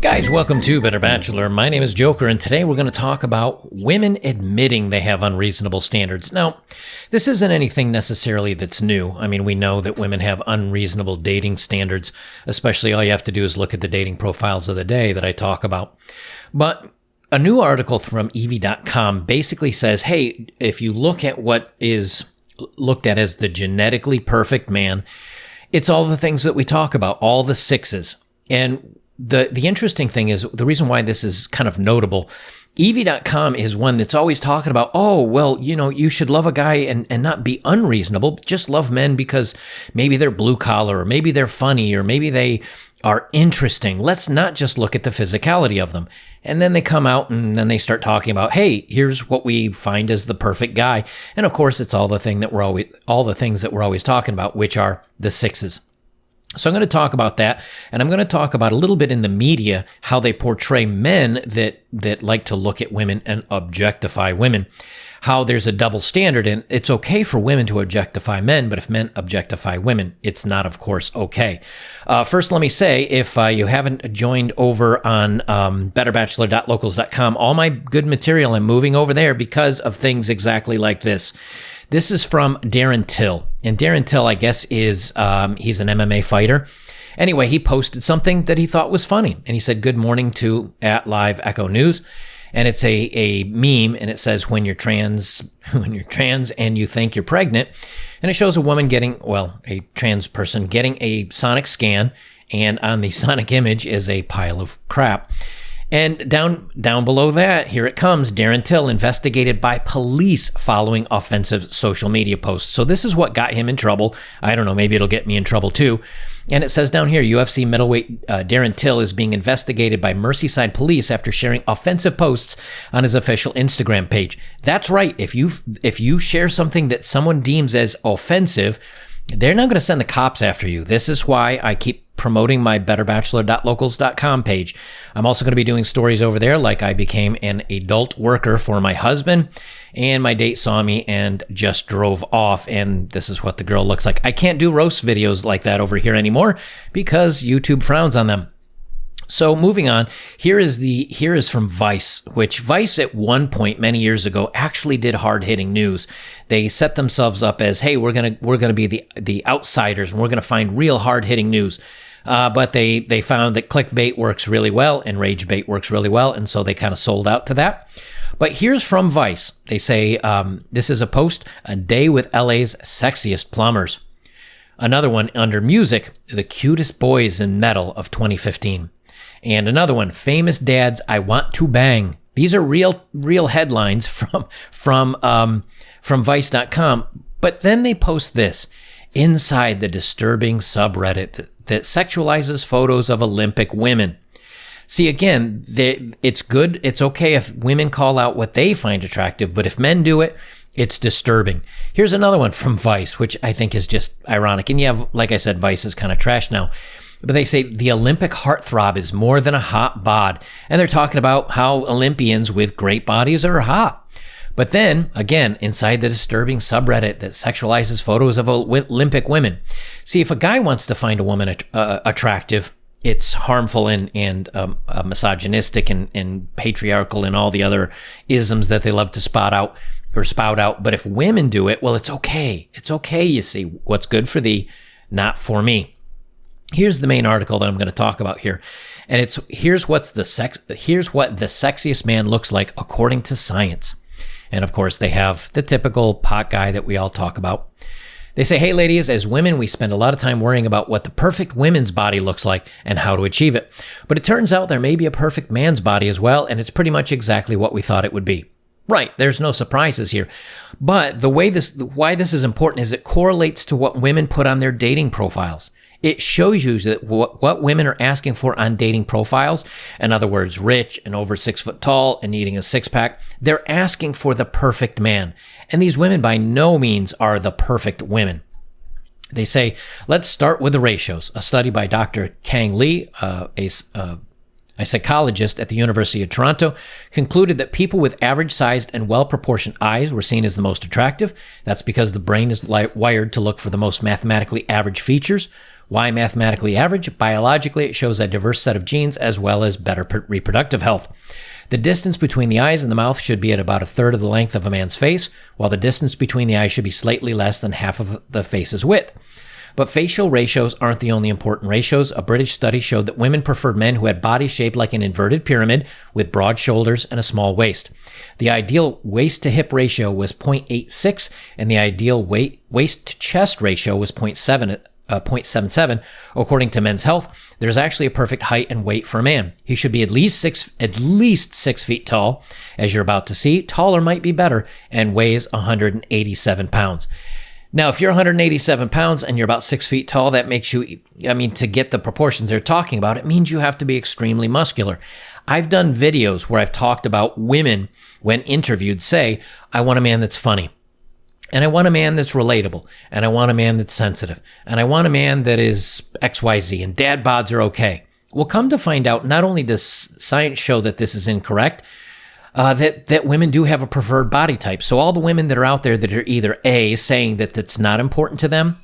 Guys, welcome to Better Bachelor. My name is Joker, and today we're going to talk about women admitting they have unreasonable standards. Now, this isn't anything necessarily that's new. I mean, we know that women have unreasonable dating standards, especially all you have to do is look at the dating profiles of the day that I talk about. But a new article from EV.com basically says, hey, if you look at what is looked at as the genetically perfect man, it's all the things that we talk about, all the sixes. And the interesting thing is, the reason why this is kind of notable, EV.com is one that's always talking about, oh, well, you know, you should love a guy and not be unreasonable. Just love men because maybe they're blue collar, or maybe they're funny, or maybe they are interesting. Let's not just look at the physicality of them. And then they come out and then they start talking about, hey, here's what we find as the perfect guy. And of course, it's all the things that we're always talking about, which are the sixes. So I'm going to talk about that, and I'm going to talk about a little bit in the media how they portray men that like to look at women and objectify women, how there's a double standard, and it's okay for women to objectify men, but if men objectify women, it's not, of course, okay. First, let me say, if you haven't joined over on betterbachelor.locals.com, all my good material, I'm moving over there because of things exactly like this. This is from Darren Till. And Darren Till, I guess, is he's an MMA fighter. Anyway, he posted something that he thought was funny. And he said, good morning to @Live Echo News. And it's a meme, and it says, when you're trans and you think you're pregnant. And it shows a woman a trans person getting a sonic scan. And on the sonic image is a pile of crap. And down below that, here it comes, Darren Till investigated by police following offensive social media posts. So this is what got him in trouble. I don't know, maybe it'll get me in trouble too. And it says down here, UFC middleweight Darren Till is being investigated by Merseyside police after sharing offensive posts on his official Instagram page. That's right. If you share something that someone deems as offensive, they're not going to send the cops after you. This is why I keep promoting my betterbachelor.locals.com page. I'm also going to be doing stories over there, like I became an adult worker for my husband, and my date saw me and just drove off, and this is what the girl looks like. I can't do roast videos like that over here anymore because YouTube frowns on them. So moving on, here is from Vice, which Vice at one point many years ago actually did hard-hitting news. They set themselves up as, hey, we're gonna be the outsiders, and we're gonna find real hard-hitting news. But they found that clickbait works really well and rage bait works really well, and so they kind of sold out to that. But here's from Vice. They say, this is a post, a day with LA's sexiest plumbers. Another one under music, the cutest boys in metal of 2015. And another one, famous dads I want to bang. These are real headlines from Vice.com. But then they post this, inside the disturbing subreddit that sexualizes photos of Olympic women. See, again, it's good. It's okay if women call out what they find attractive, but if men do it, it's disturbing. Here's another one from Vice, which I think is just ironic. And you have, like I said, Vice is kind of trash now. But they say the Olympic heartthrob is more than a hot bod. And they're talking about how Olympians with great bodies are hot. But then, again, inside the disturbing subreddit that sexualizes photos of Olympic women. See, if a guy wants to find a woman attractive, it's harmful and misogynistic and patriarchal and all the other isms that they love to spout out. But if women do it, well, it's okay. It's okay, you see. What's good for thee, not for me. Here's the main article that I'm going to talk about here. And it's here's what the sexiest man looks like according to science. And of course, they have the typical pot guy that we all talk about. They say, hey, ladies, as women, we spend a lot of time worrying about what the perfect women's body looks like and how to achieve it. But it turns out there may be a perfect man's body as well, and it's pretty much exactly what we thought it would be. Right, there's no surprises here. But why this is important is it correlates to what women put on their dating profiles. It shows you that what women are asking for on dating profiles, in other words, rich and over 6 foot tall and needing a six-pack, they're asking for the perfect man. And these women by no means are the perfect women. They say, let's start with the ratios. A study by Dr. Kang Lee, a A psychologist at the University of Toronto concluded that people with average-sized and well-proportioned eyes were seen as the most attractive. That's because the brain is wired to look for the most mathematically average features. Why mathematically average? Biologically, it shows a diverse set of genes as well as better reproductive health. The distance between the eyes and the mouth should be at about a third of the length of a man's face, while the distance between the eyes should be slightly less than half of the face's width. But facial ratios aren't the only important ratios. A British study showed that women preferred men who had bodies shaped like an inverted pyramid with broad shoulders and a small waist. The ideal waist-to-hip ratio was 0.86, and the ideal waist-to-chest ratio was 0.77. According to Men's Health, there's actually a perfect height and weight for a man. He should be at least 6 feet tall, as you're about to see. Taller might be better, and weighs 187 pounds. Now, if you're 187 pounds and you're about 6 feet tall, that makes you, to get the proportions they're talking about, it means you have to be extremely muscular. I've done videos where I've talked about women, when interviewed, say, I want a man that's funny. And I want a man that's relatable. And I want a man that's sensitive. And I want a man that is XYZ. And dad bods are okay. Well, come to find out, not only does science show that this is incorrect, that women do have a preferred body type. So all the women that are out there that are either A, saying that that's not important to them,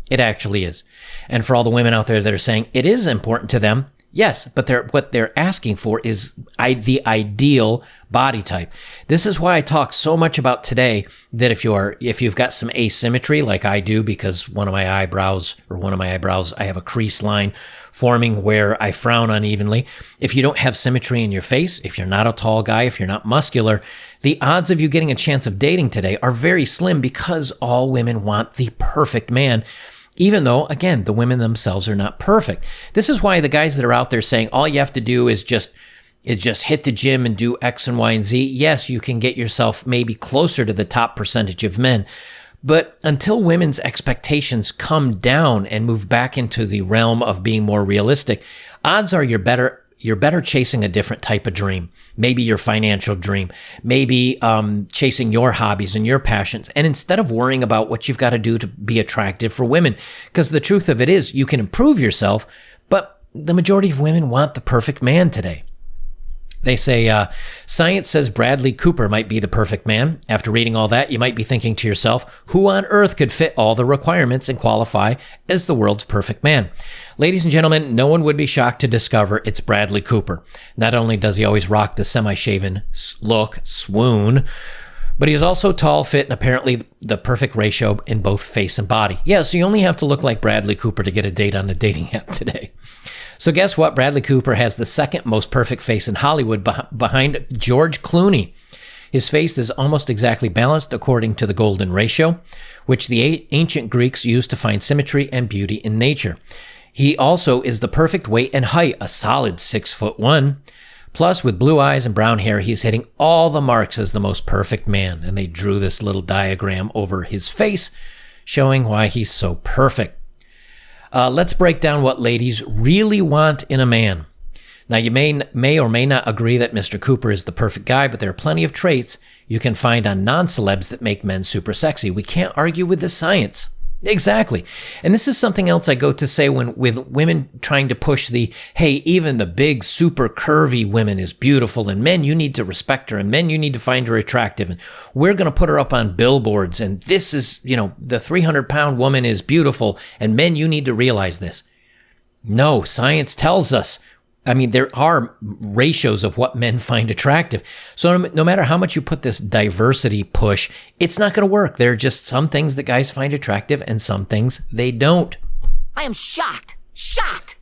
it actually is. And for all the women out there that are saying it is important to them, yes, but what they're asking for is the ideal body type. This is why I talk so much about today that if you've got some asymmetry like I do, because one of my eyebrows, I have a crease line forming where I frown unevenly. If you don't have symmetry in your face, if you're not a tall guy, if you're not muscular, the odds of you getting a chance of dating today are very slim because all women want the perfect man. Even though, again, the women themselves are not perfect. This is why the guys that are out there saying all you have to do is just hit the gym and do X and Y and Z. Yes, you can get yourself maybe closer to the top percentage of men. But until women's expectations come down and move back into the realm of being more realistic, odds are you're better chasing a different type of dream. Maybe your financial dream, maybe chasing your hobbies and your passions. And instead of worrying about what you've got to do to be attractive for women, because the truth of it is you can improve yourself, but the majority of women want the perfect man today. They say, science says Bradley Cooper might be the perfect man. After reading all that, you might be thinking to yourself, who on earth could fit all the requirements and qualify as the world's perfect man? Ladies and gentlemen, no one would be shocked to discover it's Bradley Cooper. Not only does he always rock the semi-shaven look, swoon, but he's also tall, fit, and apparently the perfect ratio in both face and body. Yeah, so you only have to look like Bradley Cooper to get a date on a dating app today. So guess what? Bradley Cooper has the second most perfect face in Hollywood behind George Clooney. His face is almost exactly balanced according to the golden ratio, which the ancient Greeks used to find symmetry and beauty in nature. He also is the perfect weight and height, a solid 6'1". Plus, with blue eyes and brown hair, he's hitting all the marks as the most perfect man. And they drew this little diagram over his face, showing why he's so perfect. Let's break down what ladies really want in a man. Now, you may or may not agree that Mr. Cooper is the perfect guy, but there are plenty of traits you can find on non-celebs that make men super sexy. We can't argue with the science. Exactly. And this is something else I go to say with women trying to push hey, even the big, super curvy women is beautiful, and men, you need to respect her, and men, you need to find her attractive, and we're going to put her up on billboards, and this is, the 300-pound woman is beautiful, and men, you need to realize this. No, science tells us. There are ratios of what men find attractive. So no matter how much you put this diversity push, it's not going to work. There are just some things that guys find attractive and some things they don't. I am shocked. Shocked.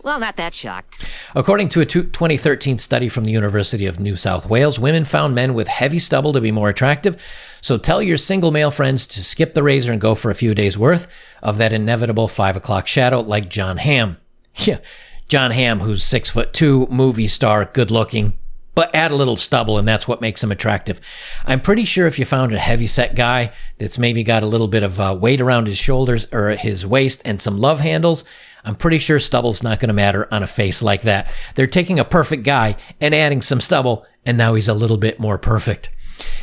Well, not that shocked. According to a 2013 study from the University of New South Wales, women found men with heavy stubble to be more attractive. So tell your single male friends to skip the razor and go for a few days' worth of that inevitable 5 o'clock shadow like John Hamm. Yeah. John Hamm, who's 6'2", movie star, good looking, but add a little stubble and that's what makes him attractive. I'm pretty sure if you found a heavy-set guy that's maybe got a little bit of weight around his shoulders or his waist and some love handles, I'm pretty sure stubble's not going to matter on a face like that. They're taking a perfect guy and adding some stubble, and now he's a little bit more perfect.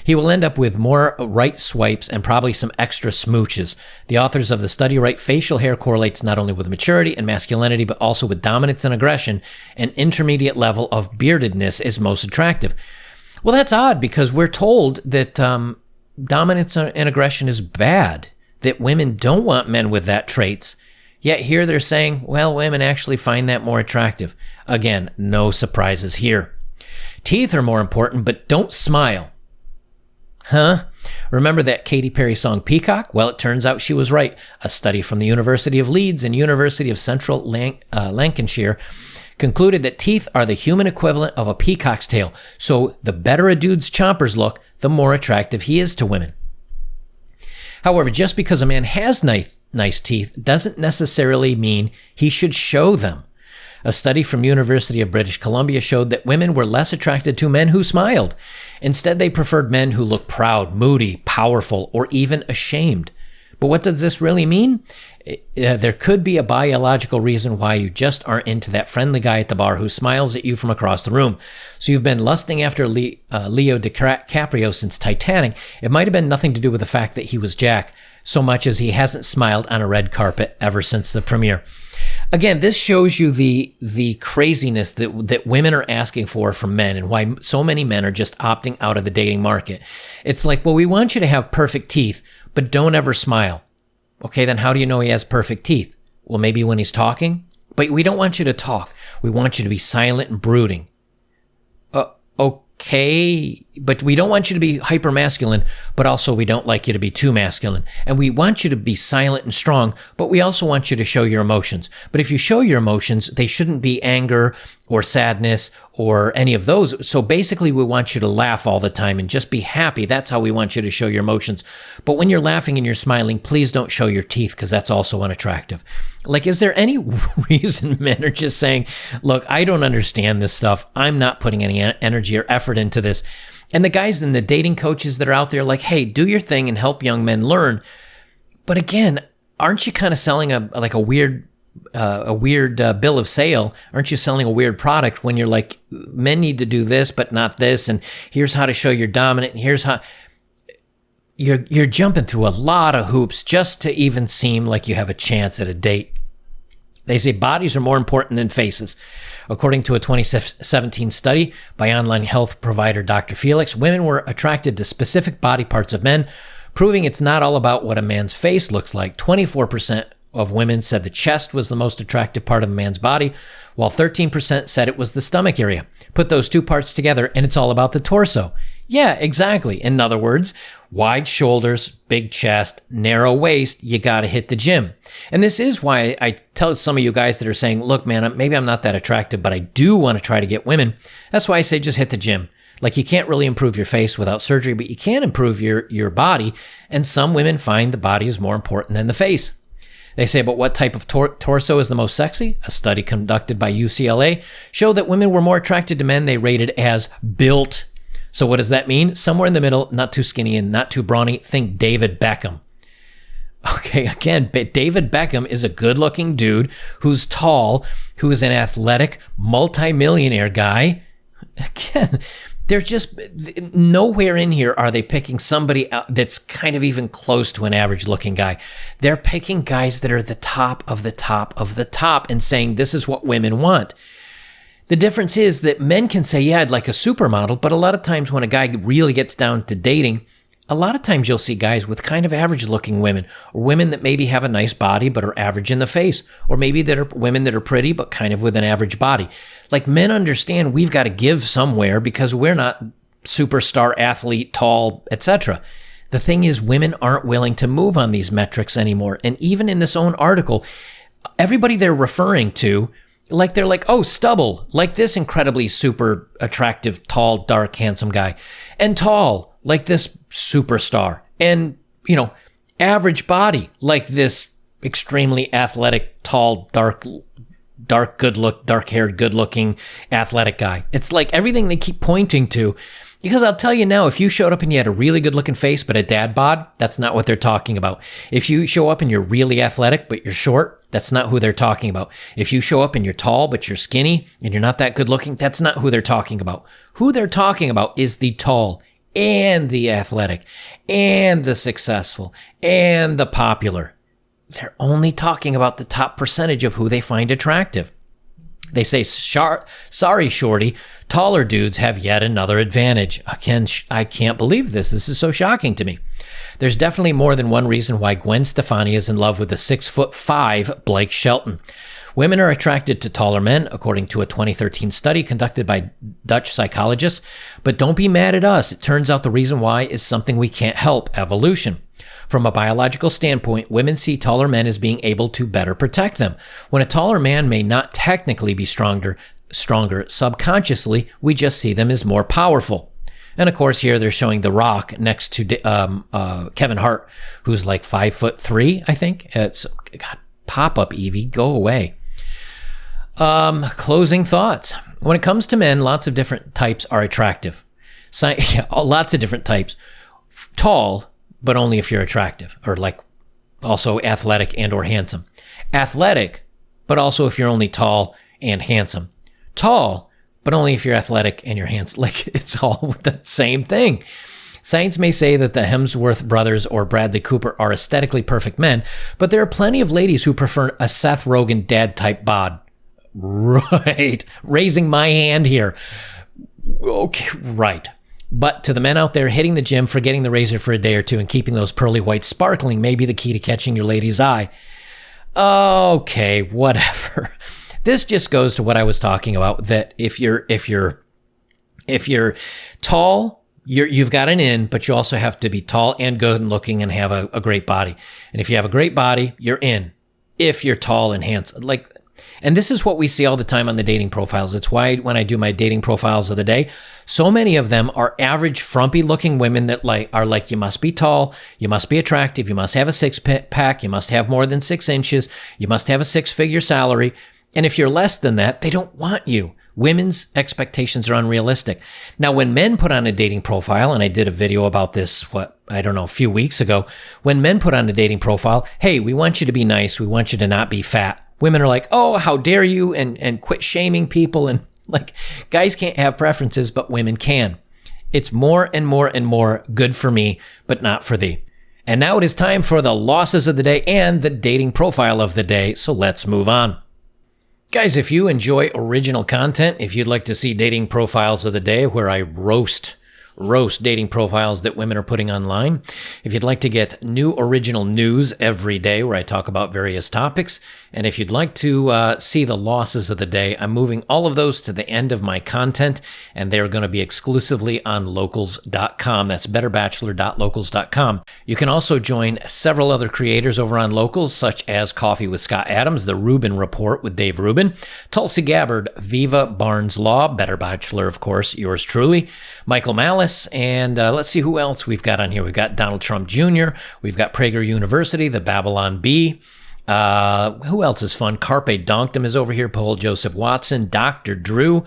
He will end up with more right swipes and probably some extra smooches. The authors of the study write facial hair correlates not only with maturity and masculinity, but also with dominance and aggression. An intermediate level of beardedness is most attractive. Well, that's odd because we're told that dominance and aggression is bad, that women don't want men with that traits. Yet here they're saying, well, women actually find that more attractive. Again, no surprises here. Teeth are more important, but don't smile. Huh? Remember that Katy Perry song Peacock? Well, it turns out she was right. A study from the University of Leeds and University of Central Lancashire concluded that teeth are the human equivalent of a peacock's tail. So the better a dude's chompers look, the more attractive he is to women. However, just because a man has nice teeth doesn't necessarily mean he should show them. A study from University of British Columbia showed that women were less attracted to men who smiled. Instead, they preferred men who looked proud, moody, powerful, or even ashamed. But what does this really mean? There could be a biological reason why you just aren't into that friendly guy at the bar who smiles at you from across the room. So you've been lusting after Leo DiCaprio since Titanic. It might have been nothing to do with the fact that he was Jack, so much as he hasn't smiled on a red carpet ever since the premiere. Again, this shows you the craziness that women are asking for from men and why so many men are just opting out of the dating market. It's like, well, we want you to have perfect teeth, but don't ever smile. Okay, then how do you know he has perfect teeth? Well, maybe when he's talking, but we don't want you to talk. We want you to be silent and brooding. Okay, but we don't want you to be hyper masculine, but also we don't like you to be too masculine. And we want you to be silent and strong, but we also want you to show your emotions. But if you show your emotions, they shouldn't be anger or sadness or any of those. So basically, we want you to laugh all the time and just be happy. That's how we want you to show your emotions. But when you're laughing and you're smiling, please don't show your teeth because that's also unattractive. Like, is there any reason men are just saying, look, I don't understand this stuff. I'm not putting any energy or effort into this. And the guys and the dating coaches that are out there like, hey, do your thing and help young men learn. But again, aren't you kind of selling a weird bill of sale? Aren't you selling a weird product when you're like, men need to do this, but not this. And here's how to show you're dominant. And here's how you're jumping through a lot of hoops just to even seem like you have a chance at a date. They say bodies are more important than faces. According to a 2017 study by online health provider Dr. Felix, women were attracted to specific body parts of men, proving it's not all about what a man's face looks like. 24% of women said the chest was the most attractive part of a man's body, while 13% said it was the stomach area. Put those two parts together and it's all about the torso. Yeah, exactly. In other words, wide shoulders, big chest, narrow waist, you got to hit the gym. And this is why I tell some of you guys that are saying, look, man, maybe I'm not that attractive, but I do want to try to get women. That's why I say just hit the gym. Like, you can't really improve your face without surgery, but you can improve your body. And some women find the body is more important than the face. They say, but what type of torso is the most sexy? A study conducted by UCLA showed that women were more attracted to men they rated as built. So what does that mean? Somewhere in the middle, not too skinny and not too brawny. Think David Beckham. Okay, again, David Beckham is a good-looking dude who's tall, who is an athletic, multimillionaire guy. Again, there's just nowhere in here are they picking somebody out that's kind of even close to an average-looking guy. They're picking guys that are the top of the top of the top and saying this is what women want. The difference is that men can say, yeah, I'd like a supermodel, but a lot of times when a guy really gets down to dating, a lot of times you'll see guys with kind of average-looking women, or women that maybe have a nice body but are average in the face, or maybe that are women that are pretty but kind of with an average body. Like, men understand we've got to give somewhere because we're not superstar athlete, tall, etc. The thing is, women aren't willing to move on these metrics anymore. And even in this own article, everybody they're referring to, like, they're like, oh, stubble, like this incredibly super attractive, tall, dark, handsome guy. And tall, like this superstar. And, average body, like this extremely athletic, tall, dark-haired, good-looking, athletic guy. It's like everything they keep pointing to. Because I'll tell you now, if you showed up and you had a really good-looking face but a dad bod, that's not what they're talking about. If you show up and you're really athletic but you're short, that's not who they're talking about. If you show up and you're tall but you're skinny and you're not that good-looking, that's not who they're talking about. Who they're talking about is the tall, and the athletic and the successful and the popular. They're only talking about the top percentage of who they find attractive. They say, sorry, shorty, taller dudes have yet another advantage. Again, I can't believe this. This is so shocking to me. There's definitely more than one reason why Gwen Stefani is in love with the 6'5" Blake Shelton. Women are attracted to taller men, according to a 2013 study conducted by Dutch psychologists. But don't be mad at us. It turns out the reason why is something we can't help: evolution. From a biological standpoint, women see taller men as being able to better protect them. When a taller man may not technically be stronger, subconsciously, we just see them as more powerful. And of course, here they're showing The Rock next to Kevin Hart, who's like 5'3", I think. It's God, pop up, Evie, go away. Closing thoughts. When it comes to men, lots of different types are attractive. Lots of different types. Tall, but only if you're attractive, or like also athletic and or handsome. Athletic, but also if you're only tall and handsome. Tall, but only if you're athletic and you're handsome. Like, it's all the same thing. Science may say that the Hemsworth brothers or Bradley Cooper are aesthetically perfect men, but there are plenty of ladies who prefer a Seth Rogen dad-type bod. Right. Raising my hand here. Okay, right. But to the men out there, hitting the gym, forgetting the razor for a day or two, and keeping those pearly whites sparkling may be the key to catching your lady's eye. Okay, whatever. This just goes to what I was talking about, that if you're tall, you've got an in, but you also have to be tall and good looking and have a great body. And if you have a great body, you're in. If you're tall and handsome, and this is what we see all the time on the dating profiles. It's why when I do my dating profiles of the day, so many of them are average, frumpy looking women that are like, you must be tall, you must be attractive, you must have a six pack, you must have more than 6 inches, you must have a 6-figure salary. And if you're less than that, they don't want you. Women's expectations are unrealistic. Now, when men put on a dating profile, and I did a video about this, a few weeks ago, when men put on a dating profile, hey, we want you to be nice, we want you to not be fat. Women are like, oh, how dare you, and quit shaming people. And like, guys can't have preferences, but women can. It's more and more and more good for me, but not for thee. And now it is time for the losses of the day and the dating profile of the day. So let's move on. Guys, if you enjoy original content, if you'd like to see dating profiles of the day where I roast dating profiles that women are putting online, if you'd like to get new original news every day where I talk about various topics, and if you'd like to see the losses of the day, I'm moving all of those to the end of my content, and they're going to be exclusively on locals.com. That's betterbachelor.locals.com. You can also join several other creators over on Locals, such as Coffee with Scott Adams, The Rubin Report with Dave Rubin, Tulsi Gabbard, Viva Barnes Law, Better Bachelor, of course, yours truly, Michael Malice, and let's see who else we've got on here. We've got Donald Trump Jr., we've got Prager University, the Babylon Bee. Who else is fun? Carpe Donktum is over here. Paul Joseph Watson, Dr. Drew.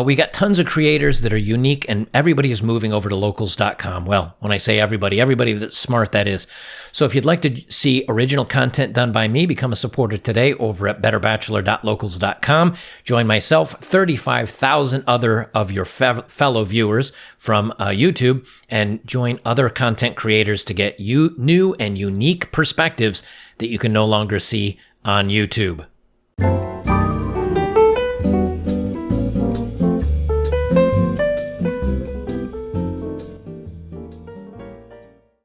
We got tons of creators that are unique, and everybody is moving over to locals.com. Well, when I say everybody that's smart, that is. So if you'd like to see original content done by me, become a supporter today over at betterbachelor.locals.com. Join myself, 35,000 other of your fellow viewers from YouTube, and join other content creators to get new and unique perspectives that you can no longer see on YouTube.